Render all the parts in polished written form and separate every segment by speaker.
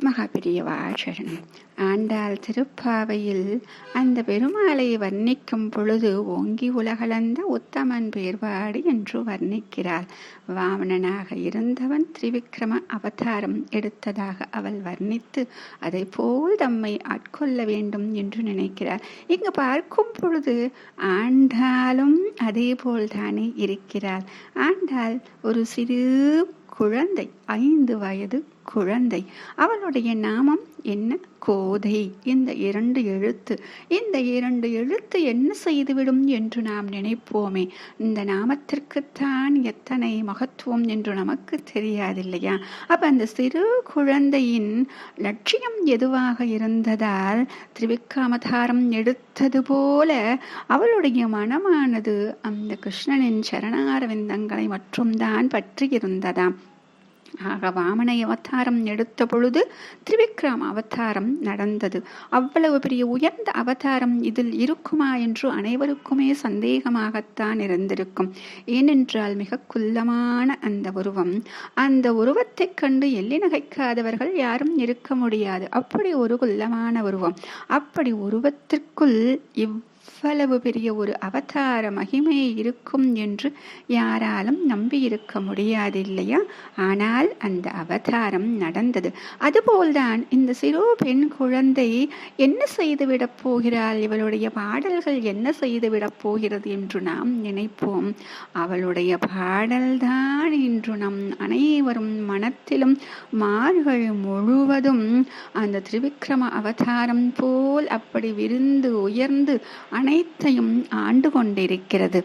Speaker 1: மகாபிரியவா சரணம். ஆண்டாள் திருப்பாவையில் அந்த பெருமாளை வர்ணிக்கும் பொழுது ஓங்கி உலகளந்த உத்தமன் பேர்வாடு என்று வர்ணிக்கிறாள். வாமனனாக இருந்தவன் திரிவிக்ரம அவதாரம் எடுத்ததாக அவள் வர்ணித்து அதை போல் தம்மை ஆட்கொள்ள வேண்டும் என்று நினைக்கிறாள். இங்கு பார்க்கும் பொழுது ஆண்டாளும் அதே போல்தானே இருக்கிறாள். ஆண்டாள் ஒரு சிறு குழந்தை, 5 வயது குழந்தை. அவளுடைய நாமம் என்ன? கோதை. இந்த 2 எழுத்து, இந்த 2 எழுத்து என்ன செய்துவிடும் என்று நாம் நினைப்போமே. இந்த நாமத்திற்குத்தான் எத்தனை மகத்துவம் என்று நமக்கு தெரியாதில்லையா? அப்ப அந்த சிறு குழந்தையின் லட்சியம் எதுவாக இருந்ததால் திரிவிக்ரமதாரம் எடுத்தது போல அவளுடைய மனமானது அந்த கிருஷ்ணனின் சரணாரவிந்தங்களை மட்டும்தான் பற்றி இருந்ததாம். ஆக வாமனை அவதாரம் எடுத்த பொழுது திரிவிக்ரம அவதாரம் நடந்தது. அவ்வளவு பெரிய உயர்ந்த அவதாரம் இதில் இருக்குமா என்று அனைவருக்குமே சந்தேகமாகத்தான் இருந்திருக்கும். ஏனென்றால் மிக குள்ளமான அந்த உருவம், அந்த உருவத்தை கண்டு எள்ளி நகைக்காதவர்கள் யாரும் இருக்க முடியாது. அப்படி ஒரு குள்ளமான உருவம், அப்படி உருவத்திற்குள் இவ்வளவு பெரிய ஒரு அவதார மகிமை இருக்கும் என்று யாராலும் நம்பி இருக்க முடியாது இல்லையா? ஆனால் அந்த அவதாரம் நடந்தது. அதுபோல்தான் இந்த சிறு பெண் குழந்தை என்ன செய்துவிடப் போகிறாள், இவளுடைய பாடல்கள் என்ன செய்துவிடப் போகிறது என்று நாம் நினைப்போம். அவளுடைய பாடல்தான் இன்று நம் அனைவரும் மனத்திலும் மார்கள் முழுவதும் அந்த திரிவிக்ரம அவதாரம் போல் அப்படி விரிந்து உயர்ந்து அனைத்தையும் ஆண்டு கொண்டிருக்கிறது.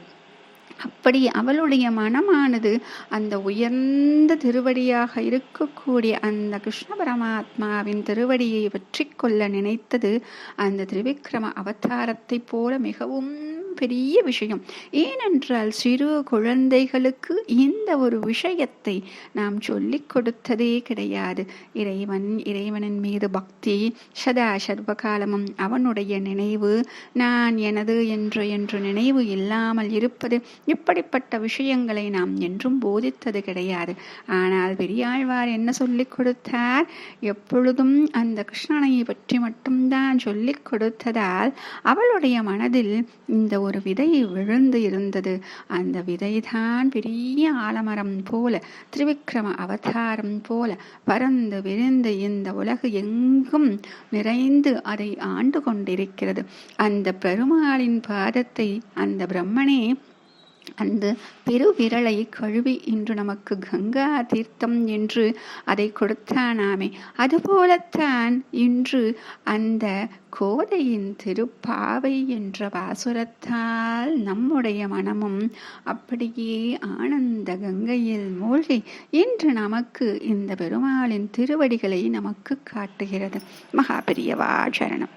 Speaker 1: அப்படி அவளுடைய மனமானது அந்த உயர்ந்த திருவடியாக இருக்கக்கூடிய அந்த கிருஷ்ண பரமாத்மாவின் திருவடியை வெற்றி கொள்ள நினைத்தது அந்த திரிவிக்ரம அவதாரத்தை போல மிகவும் பெரிய விஷயம். ஏனென்றால் சிறு குழந்தைகளுக்கு இந்த ஒரு விஷயத்தை நாம் சொல்லிக் கொடுத்ததே கிடையாது. இறைவனின் மீது பக்தி, சதா சர்வகாலமும் அவனுடைய நினைவு, நான் எனது என்று நினைவு இல்லாமல் இருப்பது, இப்படிப்பட்ட விஷயங்களை நாம் என்றும் போதித்தது கிடையாது. ஆனால் பெரியாழ்வார் என்ன சொல்லிக் கொடுத்தார்? எப்பொழுதும் அந்த கிருஷ்ணனை பற்றி மட்டும்தான் சொல்லிக் கொடுத்ததால் அவளுடைய மனதில் இந்த ஒரு விதை விழுந்து இருந்தது. அந்த விதைதான் பெரிய ஆலமரம் போல, திரிவிக்ரம அவதாரம் போல பறந்து விரிந்து இந்த உலகு எங்கும் நிறைந்து அதை ஆண்டு கொண்டிருக்கிறது. அந்த பெருமாளின் பாதத்தை அந்த பிரம்மனே அந்த பெருவிரலை கழுவி இன்று நமக்கு கங்கா தீர்த்தம் என்று அதை கொடுத்தானாமே. அதுபோலத்தான் இன்று அந்த கோதையின் திருப்பாவை என்ற பாசுரத்தால் நம்முடைய மனமும் அப்படியே ஆனந்த கங்கையில் மூழ்கி இன்று நமக்கு இந்த பெருமாளின் திருவடிகளை நமக்கு காட்டுகிறது. மகாபெரியவா சரணம்.